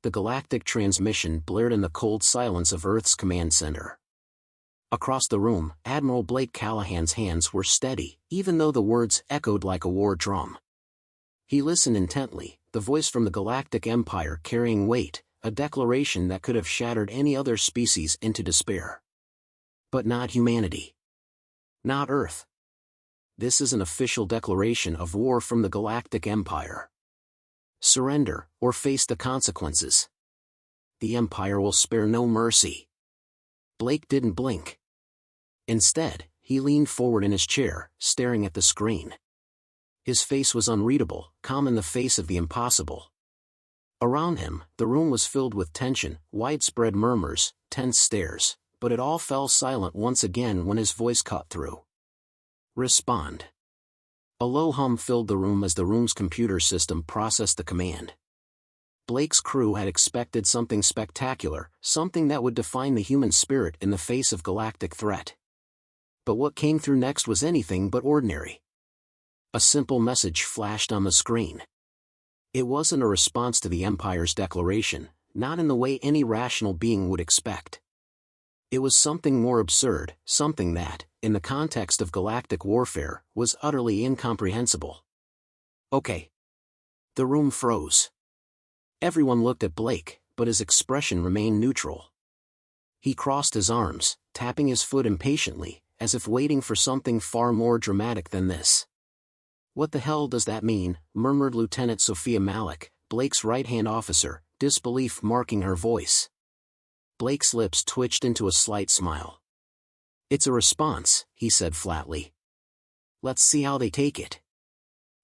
The galactic transmission blared in the cold silence of Earth's command center. Across the room, Admiral Blake Callahan's hands were steady, even though the words echoed like a war drum. He listened intently, the voice from the Galactic Empire carrying weight, a declaration that could have shattered any other species into despair. But not humanity. Not Earth. This is an official declaration of war from the Galactic Empire. Surrender, or face the consequences. The Empire will spare no mercy. Blake didn't blink. Instead, he leaned forward in his chair, staring at the screen. His face was unreadable, calm in the face of the impossible. Around him, the room was filled with tension, widespread murmurs, tense stares, but it all fell silent once again when his voice cut through. Respond. A low hum filled the room as the room's computer system processed the command. Blake's crew had expected something spectacular, something that would define the human spirit in the face of galactic threat. But what came through next was anything but ordinary. A simple message flashed on the screen. It wasn't a response to the Empire's declaration, not in the way any rational being would expect. It was something more absurd, something that, in the context of galactic warfare, was utterly incomprehensible. Okay. The room froze. Everyone looked at Blake, but his expression remained neutral. He crossed his arms, tapping his foot impatiently, as if waiting for something far more dramatic than this. "What the hell does that mean?" murmured Lieutenant Sophia Malik, Blake's right-hand officer, disbelief marking her voice. Blake's lips twitched into a slight smile. "It's a response," he said flatly. "Let's see how they take it."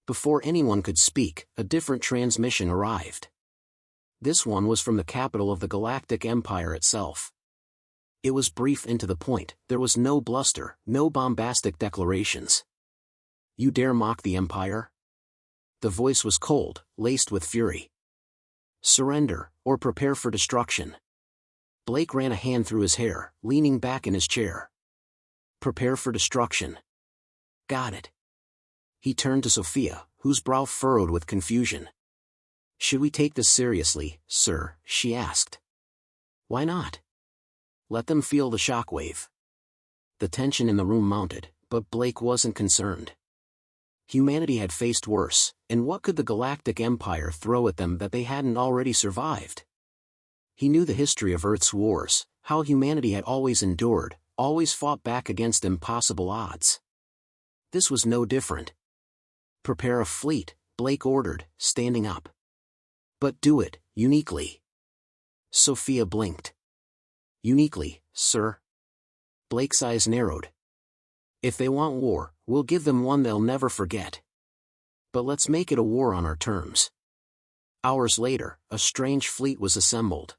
Before anyone could speak, a different transmission arrived. This one was from the capital of the Galactic Empire itself. It was brief and to the point, there was no bluster, no bombastic declarations. "You dare mock the Empire?" The voice was cold, laced with fury. "Surrender, or prepare for destruction." Blake ran a hand through his hair, leaning back in his chair. "Prepare for destruction." "Got it." He turned to Sophia, whose brow furrowed with confusion. "Should we take this seriously, sir?" she asked. "Why not?" "Let them feel the shockwave." The tension in the room mounted, but Blake wasn't concerned. Humanity had faced worse, and what could the Galactic Empire throw at them that they hadn't already survived? He knew the history of Earth's wars, how humanity had always endured, always fought back against impossible odds. This was no different. "Prepare a fleet," Blake ordered, standing up. "But do it, uniquely." Sophia blinked. "Uniquely, sir?" Blake's eyes narrowed. "If they want war, we'll give them one they'll never forget. But let's make it a war on our terms." Hours later, a strange fleet was assembled.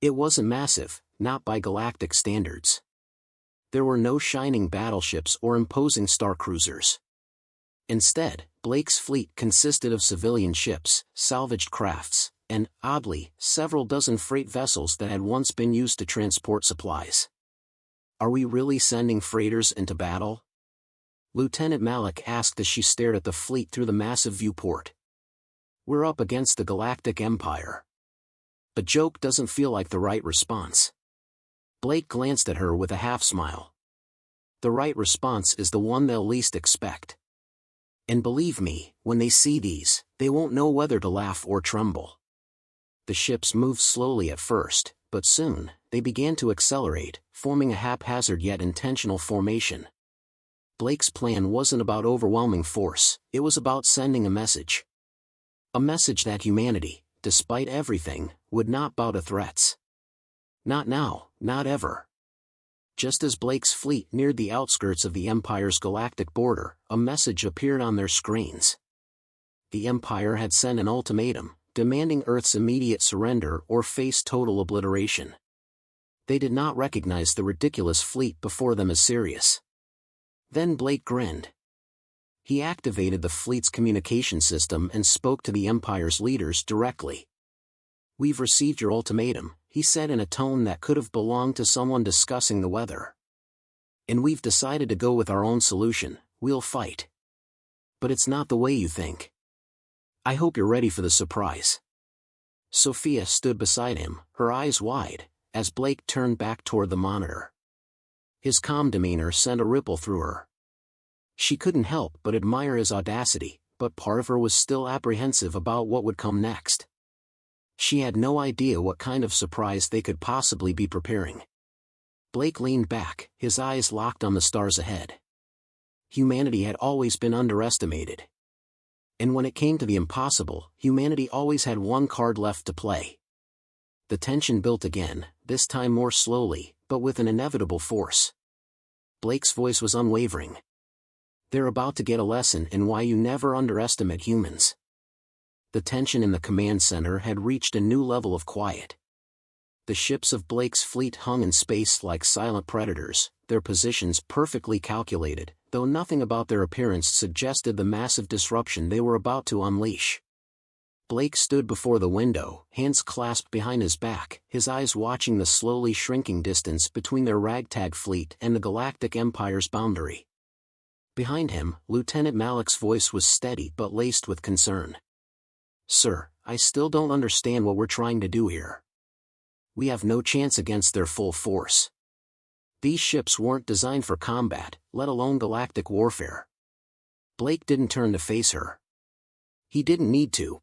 It wasn't massive, not by galactic standards. There were no shining battleships or imposing star cruisers. Instead, Blake's fleet consisted of civilian ships, salvaged crafts, and, oddly, several dozen freight vessels that had once been used to transport supplies. "Are we really sending freighters into battle?" Lieutenant Malik asked as she stared at the fleet through the massive viewport. "We're up against the Galactic Empire." A joke doesn't feel like the right response. Blake glanced at her with a half-smile. "The right response is the one they'll least expect. And believe me, when they see these, they won't know whether to laugh or tremble." The ships moved slowly at first, but soon, they began to accelerate, forming a haphazard yet intentional formation. Blake's plan wasn't about overwhelming force, it was about sending a message. A message that humanity, despite everything, would not bow to threats. Not now, not ever. Just as Blake's fleet neared the outskirts of the Empire's galactic border, a message appeared on their screens. The Empire had sent an ultimatum, demanding Earth's immediate surrender or face total obliteration. They did not recognize the ridiculous fleet before them as serious. Then Blake grinned. He activated the fleet's communication system and spoke to the Empire's leaders directly. "We've received your ultimatum," he said in a tone that could have belonged to someone discussing the weather. "And we've decided to go with our own solution, we'll fight. But it's not the way you think. I hope you're ready for the surprise." Sophia stood beside him, her eyes wide, as Blake turned back toward the monitor. His calm demeanor sent a ripple through her. She couldn't help but admire his audacity, but part of her was still apprehensive about what would come next. She had no idea what kind of surprise they could possibly be preparing. Blake leaned back, his eyes locked on the stars ahead. Humanity had always been underestimated. And when it came to the impossible, humanity always had one card left to play. The tension built again, this time more slowly, but with an inevitable force. Blake's voice was unwavering. They're about to get a lesson in why you never underestimate humans. The tension in the command center had reached a new level of quiet. The ships of Blake's fleet hung in space like silent predators, their positions perfectly calculated, though nothing about their appearance suggested the massive disruption they were about to unleash. Blake stood before the window, hands clasped behind his back, his eyes watching the slowly shrinking distance between their ragtag fleet and the Galactic Empire's boundary. Behind him, Lieutenant Malik's voice was steady but laced with concern. "Sir, I still don't understand what we're trying to do here. We have no chance against their full force. These ships weren't designed for combat, let alone galactic warfare." Blake didn't turn to face her. He didn't need to.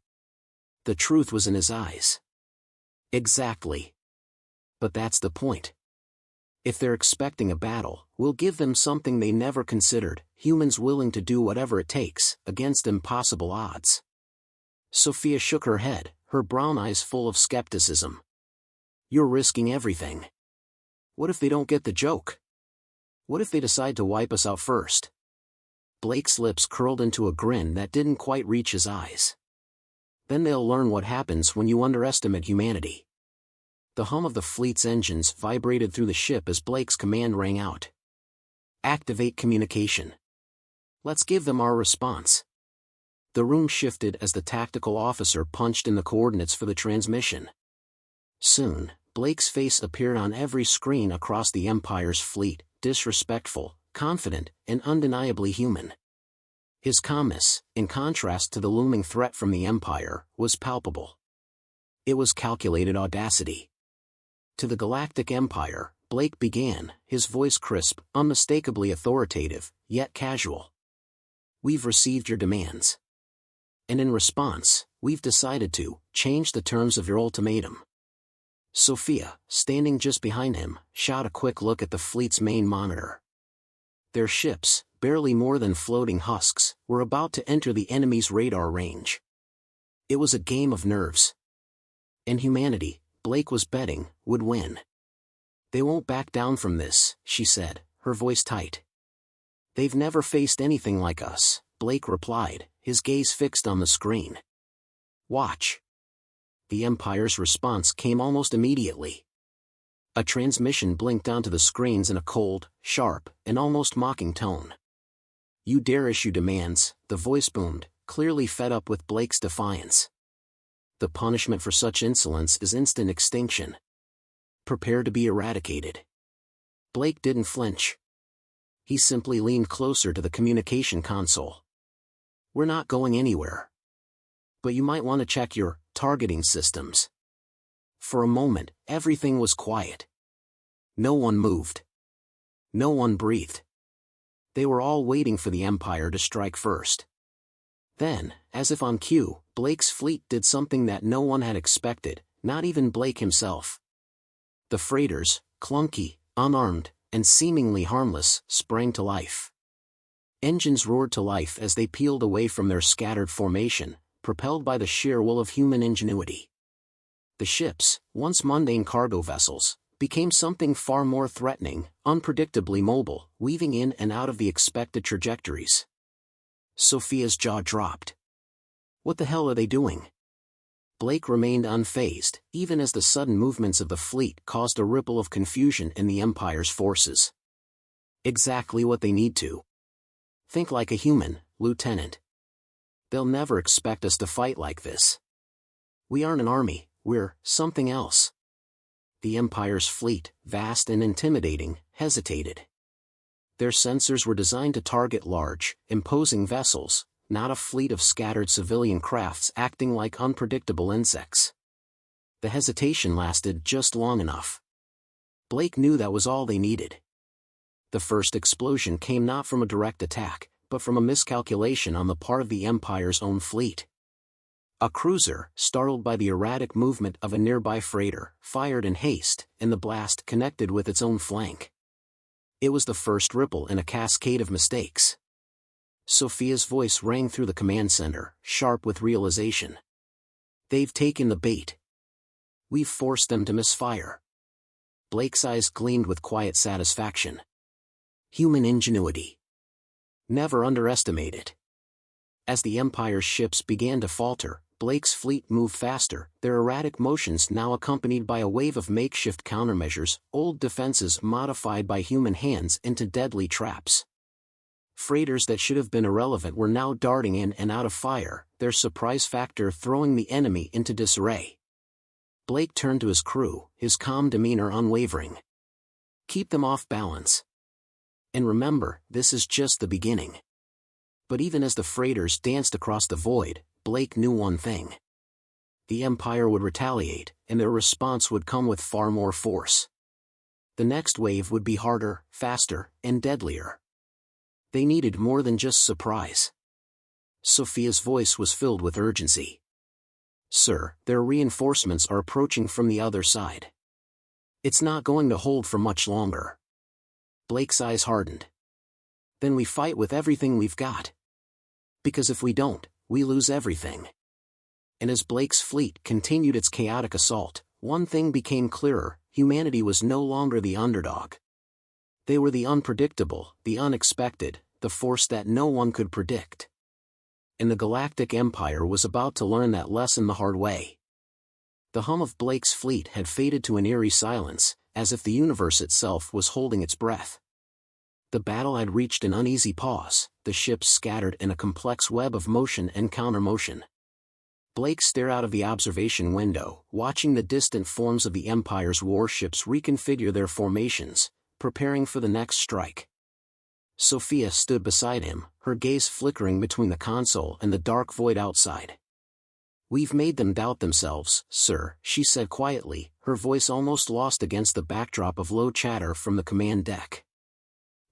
The truth was in his eyes. Exactly. But that's the point. If they're expecting a battle, we'll give them something they never considered, humans willing to do whatever it takes, against impossible odds. Sophia shook her head, her brown eyes full of skepticism. "You're risking everything. What if they don't get the joke? What if they decide to wipe us out first?" Blake's lips curled into a grin that didn't quite reach his eyes. "Then they'll learn what happens when you underestimate humanity." The hum of the fleet's engines vibrated through the ship as Blake's command rang out. "Activate communication. Let's give them our response." The room shifted as the tactical officer punched in the coordinates for the transmission. Soon, Blake's face appeared on every screen across the Empire's fleet, disrespectful, confident, and undeniably human. His calmness, in contrast to the looming threat from the Empire, was palpable. It was calculated audacity. To the Galactic Empire, Blake began, his voice crisp, unmistakably authoritative, yet casual. "We've received your demands. And in response, we've decided to change the terms of your ultimatum." Sophia, standing just behind him, shot a quick look at the fleet's main monitor. Their ships, barely more than floating husks, were about to enter the enemy's radar range. It was a game of nerves. And humanity, Blake was betting, would win. "They won't back down from this," she said, her voice tight. "They've never faced anything like us," Blake replied, his gaze fixed on the screen. "Watch." The Empire's response came almost immediately. A transmission blinked onto the screens in a cold, sharp, and almost mocking tone. "You dare issue demands," the voice boomed, clearly fed up with Blake's defiance. "The punishment for such insolence is instant extinction. Prepare to be eradicated." Blake didn't flinch. He simply leaned closer to the communication console. "We're not going anywhere. But you might want to check your targeting systems." For a moment, everything was quiet. No one moved. No one breathed. They were all waiting for the Empire to strike first. Then, as if on cue, Blake's fleet did something that no one had expected, not even Blake himself. The freighters, clunky, unarmed, and seemingly harmless, sprang to life. Engines roared to life as they peeled away from their scattered formation, propelled by the sheer will of human ingenuity. The ships, once mundane cargo vessels, became something far more threatening, unpredictably mobile, weaving in and out of the expected trajectories. Sophia's jaw dropped. What the hell are they doing? Blake remained unfazed, even as the sudden movements of the fleet caused a ripple of confusion in the Empire's forces. Exactly what they need to. Think like a human, Lieutenant. They'll never expect us to fight like this. We aren't an army, we're something else. The Empire's fleet, vast and intimidating, hesitated. Their sensors were designed to target large, imposing vessels, not a fleet of scattered civilian crafts acting like unpredictable insects. The hesitation lasted just long enough. Blake knew that was all they needed. The first explosion came not from a direct attack, but from a miscalculation on the part of the Empire's own fleet. A cruiser, startled by the erratic movement of a nearby freighter, fired in haste, and the blast connected with its own flank. It was the first ripple in a cascade of mistakes. Sophia's voice rang through the command center, sharp with realization. They've taken the bait. We've forced them to misfire. Blake's eyes gleamed with quiet satisfaction. Human ingenuity. Never underestimate it. As the Empire's ships began to falter, Blake's fleet moved faster, their erratic motions now accompanied by a wave of makeshift countermeasures, old defenses modified by human hands into deadly traps. Freighters that should have been irrelevant were now darting in and out of fire, their surprise factor throwing the enemy into disarray. Blake turned to his crew, his calm demeanor unwavering. Keep them off balance. And remember, this is just the beginning. But even as the freighters danced across the void, Blake knew one thing. The Empire would retaliate, and their response would come with far more force. The next wave would be harder, faster, and deadlier. They needed more than just surprise. Sophia's voice was filled with urgency. Sir, their reinforcements are approaching from the other side. It's not going to hold for much longer. Blake's eyes hardened. Then we fight with everything we've got. Because if we don't, we lose everything. And as Blake's fleet continued its chaotic assault, one thing became clearer: humanity was no longer the underdog. They were the unpredictable, the unexpected, the force that no one could predict. And the Galactic Empire was about to learn that lesson the hard way. The hum of Blake's fleet had faded to an eerie silence, as if the universe itself was holding its breath. The battle had reached an uneasy pause, the ships scattered in a complex web of motion and countermotion. Blake stared out of the observation window, watching the distant forms of the Empire's warships reconfigure their formations, preparing for the next strike. Sophia stood beside him, her gaze flickering between the console and the dark void outside. We've made them doubt themselves, sir, she said quietly, her voice almost lost against the backdrop of low chatter from the command deck.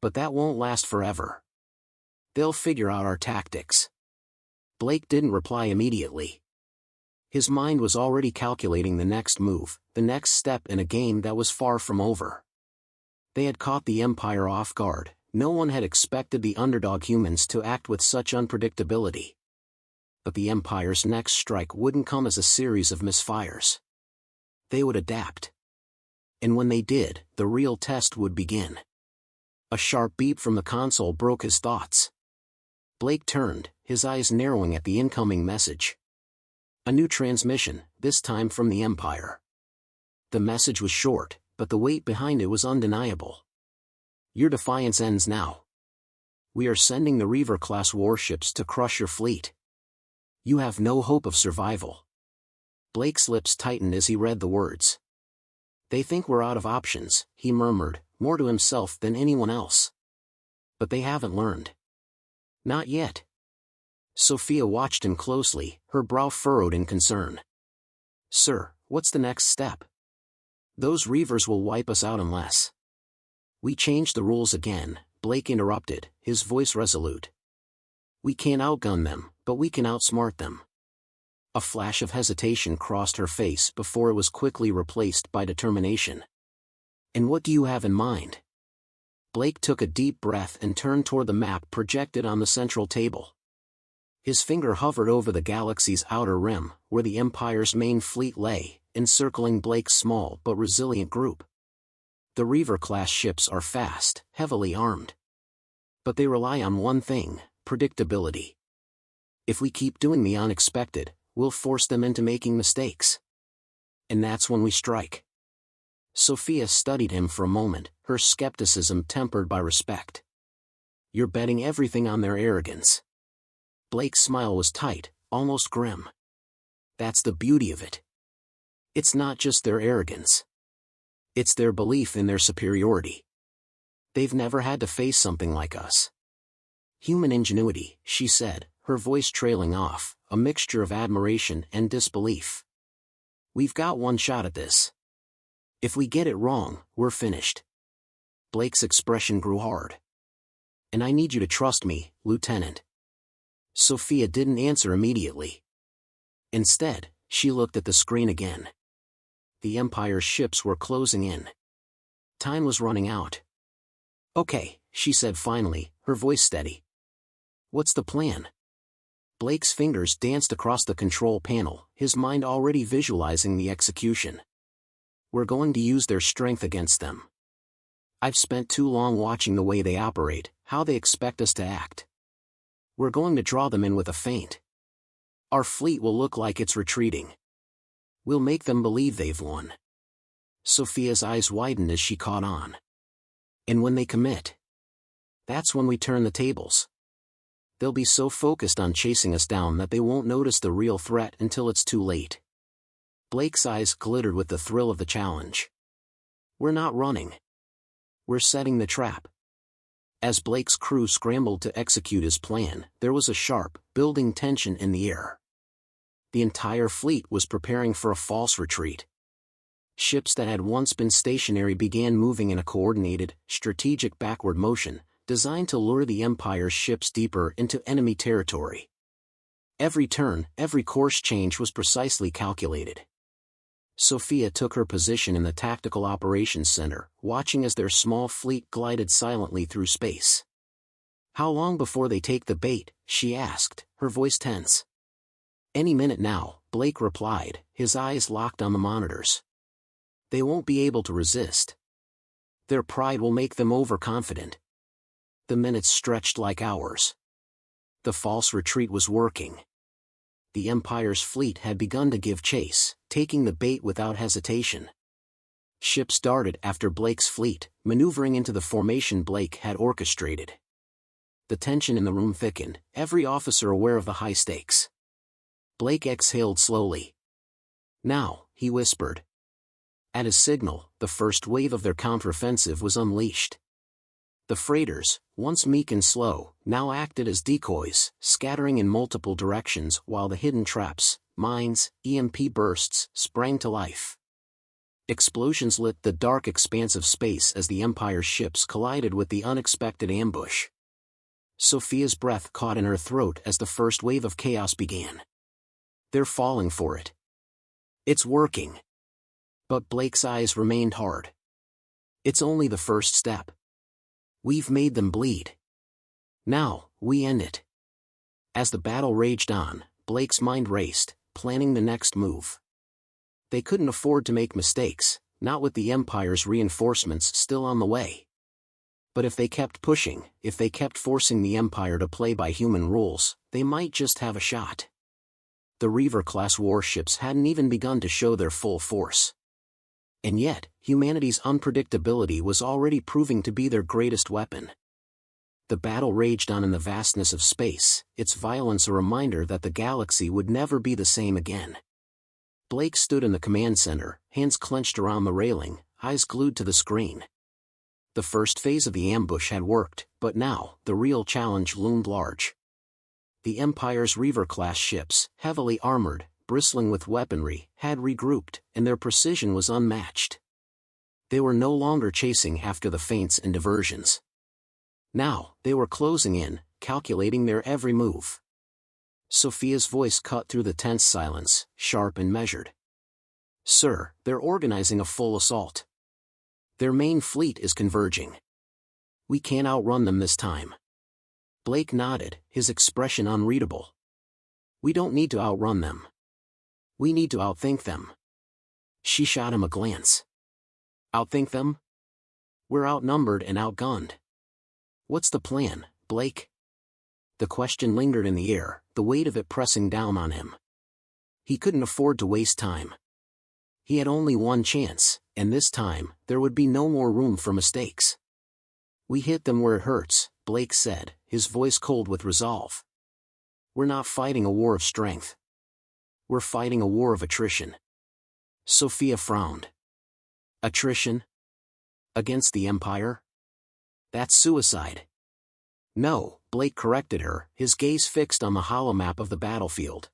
But that won't last forever. They'll figure out our tactics. Blake didn't reply immediately. His mind was already calculating the next move, the next step in a game that was far from over. They had caught the Empire off guard. No one had expected the underdog humans to act with such unpredictability. But the Empire's next strike wouldn't come as a series of misfires. They would adapt. And when they did, the real test would begin. A sharp beep from the console broke his thoughts. Blake turned, his eyes narrowing at the incoming message. A new transmission, this time from the Empire. The message was short, but the weight behind it was undeniable. Your defiance ends now. We are sending the Reaver-class warships to crush your fleet. You have no hope of survival. Blake's lips tightened as he read the words. They think we're out of options, he murmured, more to himself than anyone else. But they haven't learned. Not yet. Sophia watched him closely, her brow furrowed in concern. Sir, what's the next step? Those Reavers will wipe us out unless... We change the rules again, Blake interrupted, his voice resolute. We can't outgun them, but we can outsmart them. A flash of hesitation crossed her face before it was quickly replaced by determination. And what do you have in mind? Blake took a deep breath and turned toward the map projected on the central table. His finger hovered over the galaxy's outer rim, where the Empire's main fleet lay, encircling Blake's small but resilient group. The Reaver-class ships are fast, heavily armed. But they rely on one thing: predictability. If we keep doing the unexpected, we'll force them into making mistakes. And that's when we strike. Sophia studied him for a moment, her skepticism tempered by respect. You're betting everything on their arrogance. Blake's smile was tight, almost grim. That's the beauty of it. It's not just their arrogance. It's their belief in their superiority. They've never had to face something like us. Human ingenuity, she said, her voice trailing off, a mixture of admiration and disbelief. We've got one shot at this. If we get it wrong, we're finished. Blake's expression grew hard. And I need you to trust me, Lieutenant. Sophia didn't answer immediately. Instead, she looked at the screen again. The Empire's ships were closing in. Time was running out. Okay, she said finally, her voice steady. What's the plan? Blake's fingers danced across the control panel, his mind already visualizing the execution. We're going to use their strength against them. I've spent too long watching the way they operate, how they expect us to act. We're going to draw them in with a feint. Our fleet will look like it's retreating. We'll make them believe they've won. Sophia's eyes widened as she caught on. And when they commit, that's when we turn the tables. They'll be so focused on chasing us down that they won't notice the real threat until it's too late. Blake's eyes glittered with the thrill of the challenge. We're not running. We're setting the trap. As Blake's crew scrambled to execute his plan, there was a sharp, building tension in the air. The entire fleet was preparing for a false retreat. Ships that had once been stationary began moving in a coordinated, strategic backward motion, designed to lure the Empire's ships deeper into enemy territory. Every turn, every course change was precisely calculated. Sophia took her position in the Tactical Operations Center, watching as their small fleet glided silently through space. How long before they take the bait? She asked, her voice tense. Any minute now, Blake replied, his eyes locked on the monitors. They won't be able to resist. Their pride will make them overconfident. The minutes stretched like hours. The false retreat was working. The Empire's fleet had begun to give chase, taking the bait without hesitation. Ships darted after Blake's fleet, maneuvering into the formation Blake had orchestrated. The tension in the room thickened, every officer aware of the high stakes. Blake exhaled slowly. Now, he whispered. At his signal, the first wave of their counteroffensive was unleashed. The freighters, once meek and slow, now acted as decoys, scattering in multiple directions while the hidden traps, mines, EMP bursts, sprang to life. Explosions lit the dark expanse of space as the Empire's ships collided with the unexpected ambush. Sophia's breath caught in her throat as the first wave of chaos began. They're falling for it. It's working. But Blake's eyes remained hard. It's only the first step. We've made them bleed. Now, we end it. As the battle raged on, Blake's mind raced, planning the next move. They couldn't afford to make mistakes, not with the Empire's reinforcements still on the way. But if they kept pushing, if they kept forcing the Empire to play by human rules, they might just have a shot. The Reaver-class warships hadn't even begun to show their full force. And yet, humanity's unpredictability was already proving to be their greatest weapon. The battle raged on in the vastness of space, its violence a reminder that the galaxy would never be the same again. Blake stood in the command center, hands clenched around the railing, eyes glued to the screen. The first phase of the ambush had worked, but now, the real challenge loomed large. The Empire's Reaver-class ships, heavily armored, bristling with weaponry, had regrouped, and their precision was unmatched. They were no longer chasing after the feints and diversions. Now, they were closing in, calculating their every move. Sophia's voice cut through the tense silence, sharp and measured. Sir, they're organizing a full assault. Their main fleet is converging. We can't outrun them this time. Blake nodded, his expression unreadable. We don't need to outrun them. We need to outthink them. She shot him a glance. Outthink them? We're outnumbered and outgunned. What's the plan, Blake? The question lingered in the air, the weight of it pressing down on him. He couldn't afford to waste time. He had only one chance, and this time, there would be no more room for mistakes. We hit them where it hurts, Blake said, his voice cold with resolve. We're not fighting a war of strength. We're fighting a war of attrition. Sophia frowned. Attrition? Against the Empire? That's suicide. No, Blake corrected her, his gaze fixed on the holomap of the battlefield.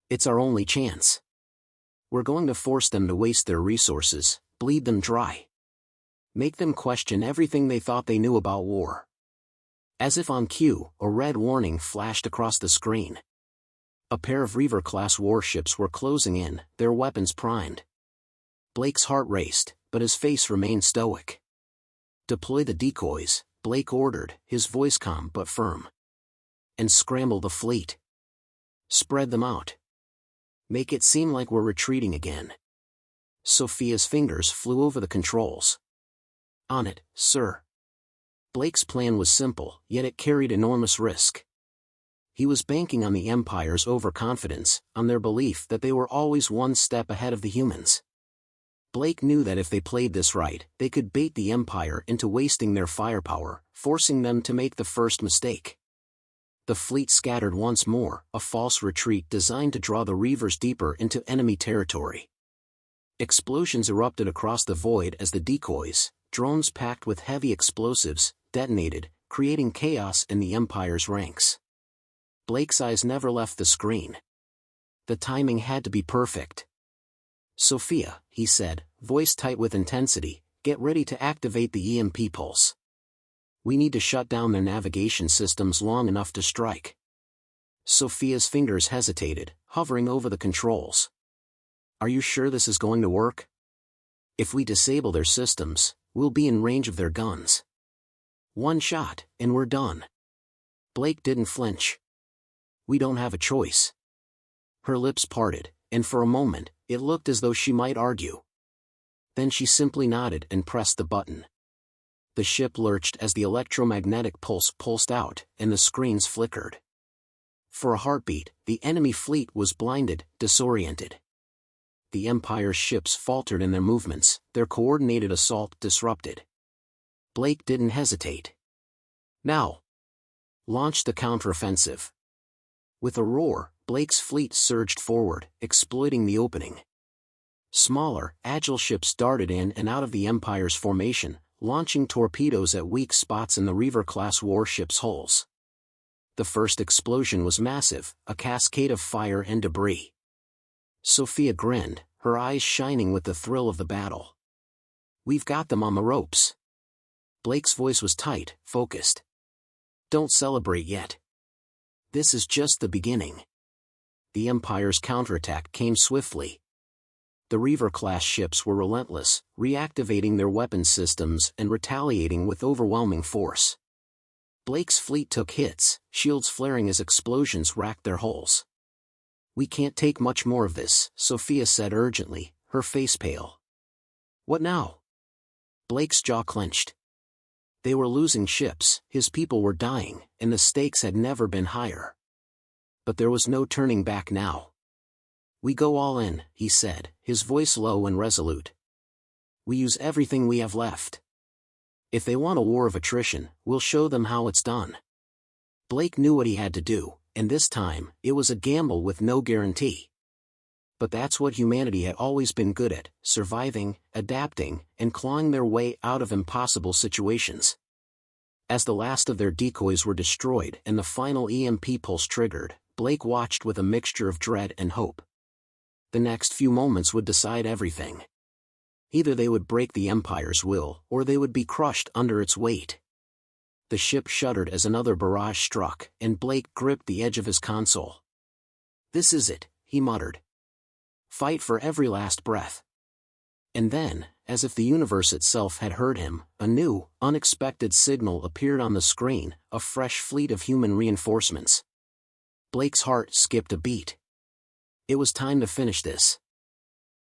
It's our only chance. We're going to force them to waste their resources, bleed them dry. Make them question everything they thought they knew about war. As if on cue, a red warning flashed across the screen. A pair of Reaver-class warships were closing in, their weapons primed. Blake's heart raced, but his face remained stoic. "Deploy the decoys," Blake ordered, his voice calm but firm. "And scramble the fleet. Spread them out. Make it seem like we're retreating again." Sophia's fingers flew over the controls. "On it, sir." Blake's plan was simple, yet it carried enormous risk. He was banking on the Empire's overconfidence, on their belief that they were always one step ahead of the humans. Blake knew that if they played this right, they could bait the Empire into wasting their firepower, forcing them to make the first mistake. The fleet scattered once more, a false retreat designed to draw the Reavers deeper into enemy territory. Explosions erupted across the void as the decoys, drones packed with heavy explosives, detonated, creating chaos in the Empire's ranks. Blake's eyes never left the screen. The timing had to be perfect. "Sophia," he said, voice tight with intensity, "get ready to activate the EMP pulse. We need to shut down their navigation systems long enough to strike." Sophia's fingers hesitated, hovering over the controls. "Are you sure this is going to work? If we disable their systems, we'll be in range of their guns. One shot, and we're done." Blake didn't flinch. "We don't have a choice." Her lips parted, and for a moment, it looked as though she might argue. Then she simply nodded and pressed the button. The ship lurched as the electromagnetic pulse pulsed out, and the screens flickered. For a heartbeat, the enemy fleet was blinded, disoriented. The Empire's ships faltered in their movements, their coordinated assault disrupted. Blake didn't hesitate. "Now! Launch the counteroffensive." With a roar, Blake's fleet surged forward, exploiting the opening. Smaller, agile ships darted in and out of the Empire's formation, launching torpedoes at weak spots in the Reaver-class warships' hulls. The first explosion was massive, a cascade of fire and debris. Sophia grinned, her eyes shining with the thrill of the battle. "We've got them on the ropes." Blake's voice was tight, focused. "Don't celebrate yet. This is just the beginning." The Empire's counterattack came swiftly. The Reaver-class ships were relentless, reactivating their weapons systems and retaliating with overwhelming force. Blake's fleet took hits, shields flaring as explosions racked their hulls. "We can't take much more of this," Sophia said urgently, her face pale. "What now?" Blake's jaw clenched. They were losing ships, his people were dying, and the stakes had never been higher. But there was no turning back now. "We go all in," he said, his voice low and resolute. "We use everything we have left. If they want a war of attrition, we'll show them how it's done." Blake knew what he had to do, and this time, it was a gamble with no guarantee. But that's what humanity had always been good at, surviving, adapting, and clawing their way out of impossible situations. As the last of their decoys were destroyed and the final EMP pulse triggered, Blake watched with a mixture of dread and hope. The next few moments would decide everything. Either they would break the Empire's will, or they would be crushed under its weight. The ship shuddered as another barrage struck, and Blake gripped the edge of his console. "This is it," he muttered. "Fight for every last breath." And then, as if the universe itself had heard him, a new, unexpected signal appeared on the screen, a fresh fleet of human reinforcements. Blake's heart skipped a beat. It was time to finish this.